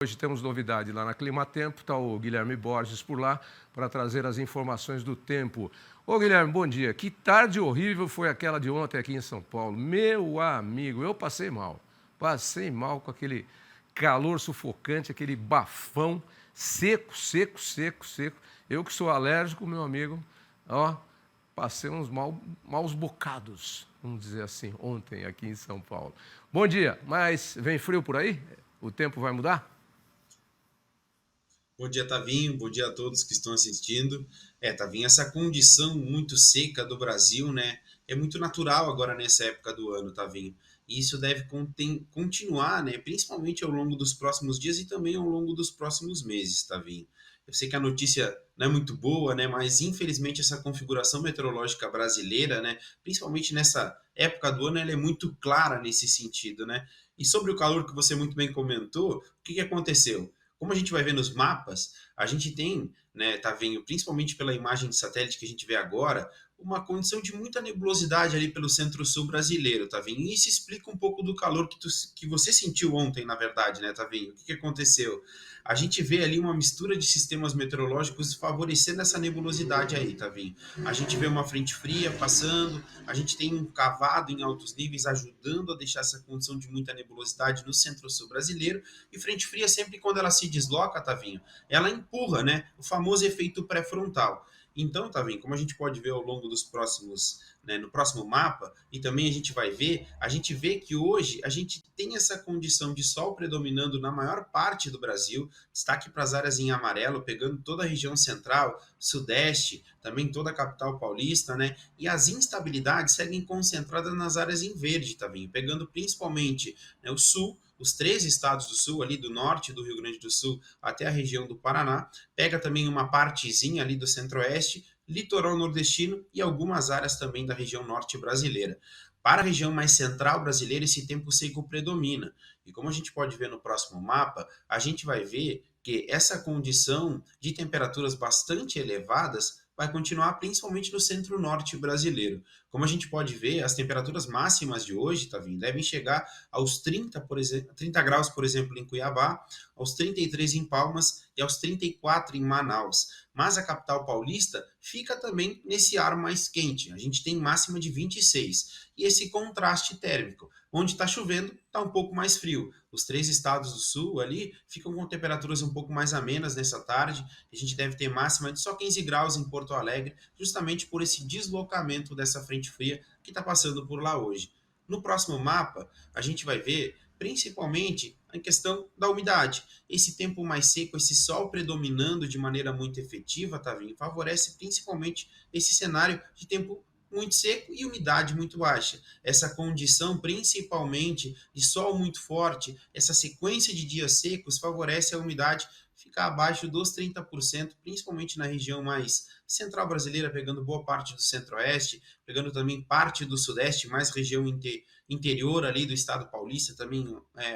Hoje temos novidade lá na Climatempo, está o Guilherme Borges por lá para trazer as informações do tempo. Ô Guilherme, bom dia. Que tarde horrível foi aquela de ontem aqui em São Paulo. Meu amigo, eu passei mal. Passei mal com aquele calor sufocante, aquele bafão seco, seco, seco, seco. Eu que sou alérgico, meu amigo, ó, passei uns maus bocados, vamos dizer assim, ontem aqui em São Paulo. Bom dia, mas vem frio por aí? O tempo vai mudar? Bom dia, Tavinho. Bom dia a todos que estão assistindo. Tavinho, essa condição muito seca do Brasil, né? É muito natural agora nessa época do ano, Tavinho. E isso deve continuar, né? Principalmente ao longo dos próximos dias e também ao longo dos próximos meses, Tavinho. Eu sei que a notícia não é muito boa, né? Mas infelizmente essa configuração meteorológica brasileira, né? Principalmente nessa época do ano, ela é muito clara nesse sentido, né? E sobre o calor que você muito bem comentou, o que aconteceu? Como a gente vai ver nos mapas, a gente tem, né, tá vendo, principalmente pela imagem de satélite que a gente vê agora, uma condição de muita nebulosidade ali pelo centro-sul brasileiro, tá vendo? E isso explica um pouco do calor que você sentiu ontem, na verdade, né, tá vendo? O que aconteceu? A gente vê ali uma mistura de sistemas meteorológicos favorecendo essa nebulosidade aí, tá vendo? A gente vê uma frente fria passando, a gente tem um cavado em altos níveis ajudando a deixar essa condição de muita nebulosidade no centro-sul brasileiro, e frente fria sempre quando ela se desloca, Tavinho, ela empurra, né? O famoso efeito pré-frontal. Então, Tavinho, como a gente pode ver ao longo dos próximos, né, no próximo mapa, e também a gente vai ver, a gente vê que hoje a gente tem essa condição de sol predominando na maior parte do Brasil, destaque para as áreas em amarelo, pegando toda a região central, sudeste, também toda a capital paulista, né? E as instabilidades seguem concentradas nas áreas em verde, Tavinho, pegando principalmente, né, o sul, os 13 estados do sul, ali do norte do Rio Grande do Sul até a região do Paraná, pega também uma partezinha ali do centro-oeste, litoral nordestino e algumas áreas também da região norte brasileira. Para a região mais central brasileira, esse tempo seco predomina. E como a gente pode ver no próximo mapa, a gente vai ver que essa condição de temperaturas bastante elevadas vai continuar principalmente no centro-norte brasileiro. Como a gente pode ver, as temperaturas máximas de hoje, tá vindo, devem chegar aos 30, por exemplo, 30 graus, por exemplo, em Cuiabá, aos 33 em Palmas e aos 34 em Manaus. Mas a capital paulista fica também nesse ar mais quente. A gente tem máxima de 26. E esse contraste térmico. Onde está chovendo, está um pouco mais frio. Os 3 estados do sul ali ficam com temperaturas um pouco mais amenas nessa tarde. A gente deve ter máxima de só 15 graus em Porto Alegre, justamente por esse deslocamento dessa frente fria que está passando por lá hoje. No próximo mapa, a gente vai ver principalmente a questão da umidade. Esse tempo mais seco, esse sol predominando de maneira muito efetiva, Tavinho, favorece principalmente esse cenário de tempo muito seco e umidade muito baixa. Essa condição, principalmente de sol muito forte, essa sequência de dias secos favorece a umidade ficar abaixo dos 30%, principalmente na região mais central brasileira, pegando boa parte do centro-oeste, pegando também parte do sudeste, mais região interior ali do estado paulista, também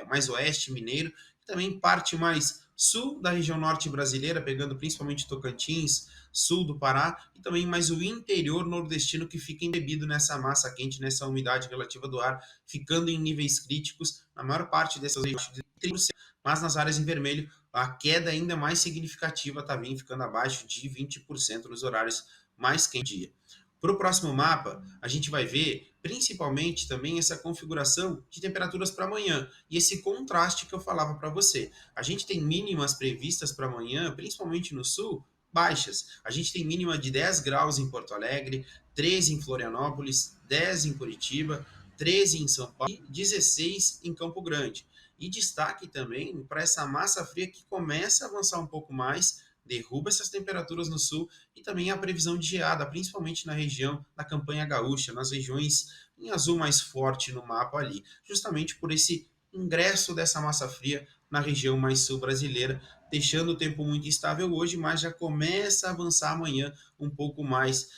mais oeste mineiro, e também parte mais sul da região norte brasileira, pegando principalmente Tocantins, sul do Pará, e também mais o interior nordestino que fica embebido nessa massa quente, nessa umidade relativa do ar, ficando em níveis críticos, na maior parte dessas regiões de 30%, mas nas áreas em vermelho a queda ainda mais significativa está vindo, ficando abaixo de 20% nos horários mais quentes do dia. Para o próximo mapa, a gente vai ver principalmente também essa configuração de temperaturas para amanhã e esse contraste que eu falava para você. A gente tem mínimas previstas para amanhã, principalmente no sul, baixas. A gente tem mínima de 10 graus em Porto Alegre, 13 em Florianópolis, 10 em Curitiba, 13 em São Paulo e 16 em Campo Grande. E destaque também para essa massa fria que começa a avançar um pouco mais, derruba essas temperaturas no sul e também a previsão de geada, principalmente na região da Campanha Gaúcha, nas regiões em azul mais forte no mapa ali, justamente por esse ingresso dessa massa fria na região mais sul brasileira, deixando o tempo muito instável hoje, mas já começa a avançar amanhã um pouco mais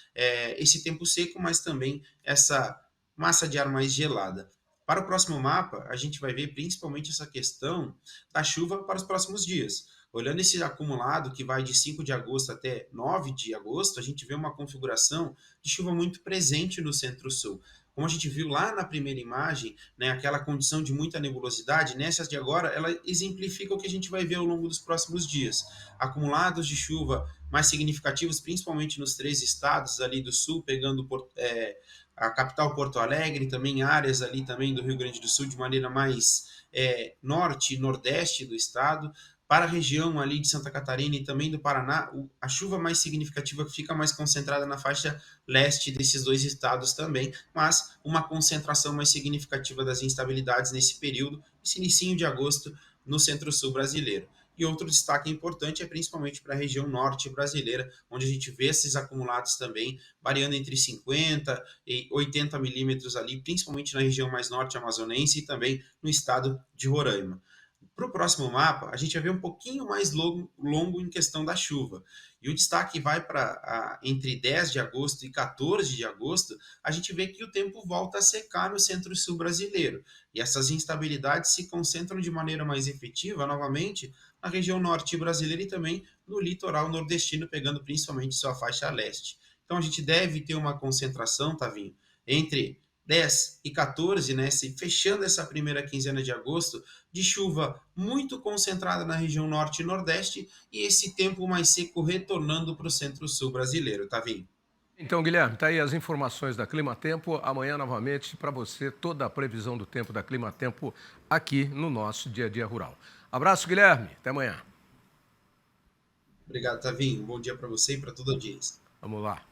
esse tempo seco, mas também essa massa de ar mais gelada. Para o próximo mapa, a gente vai ver principalmente essa questão da chuva para os próximos dias. Olhando esse acumulado que vai de 5 de agosto até 9 de agosto, a gente vê uma configuração de chuva muito presente no centro-sul. Como a gente viu lá na primeira imagem, né, aquela condição de muita nebulosidade, nessas de agora, ela exemplifica o que a gente vai ver ao longo dos próximos dias. Acumulados de chuva mais significativos, principalmente nos 3 estados ali do sul, pegando a capital Porto Alegre, também áreas ali também do Rio Grande do Sul, de maneira mais norte e nordeste do estado. Para a região ali de Santa Catarina e também do Paraná, a chuva mais significativa fica mais concentrada na faixa leste desses 2 estados também, mas uma concentração mais significativa das instabilidades nesse período, esse início de agosto, no centro-sul brasileiro. E outro destaque importante é principalmente para a região norte brasileira, onde a gente vê esses acumulados também variando entre 50 e 80 milímetros ali, principalmente na região mais norte amazonense e também no estado de Roraima. Para o próximo mapa, a gente vai ver um pouquinho mais longo em questão da chuva. E o destaque vai para entre 10 de agosto e 14 de agosto, a gente vê que o tempo volta a secar no centro-sul brasileiro. E essas instabilidades se concentram de maneira mais efetiva, novamente, na região norte brasileira e também no litoral nordestino, pegando principalmente sua faixa leste. Então a gente deve ter uma concentração, Tavinho, entre 10 e 14, né, fechando essa primeira quinzena de agosto, de chuva muito concentrada na região norte e nordeste e esse tempo mais seco retornando para o centro-sul brasileiro, Tavinho. Então, Guilherme, tá aí as informações da Clima Tempo. Amanhã, novamente, para você, toda a previsão do tempo da Clima Tempo aqui no nosso Dia a Dia Rural. Abraço, Guilherme. Até amanhã. Obrigado, Tavinho. Um bom dia para você e para toda a audiência. Vamos lá.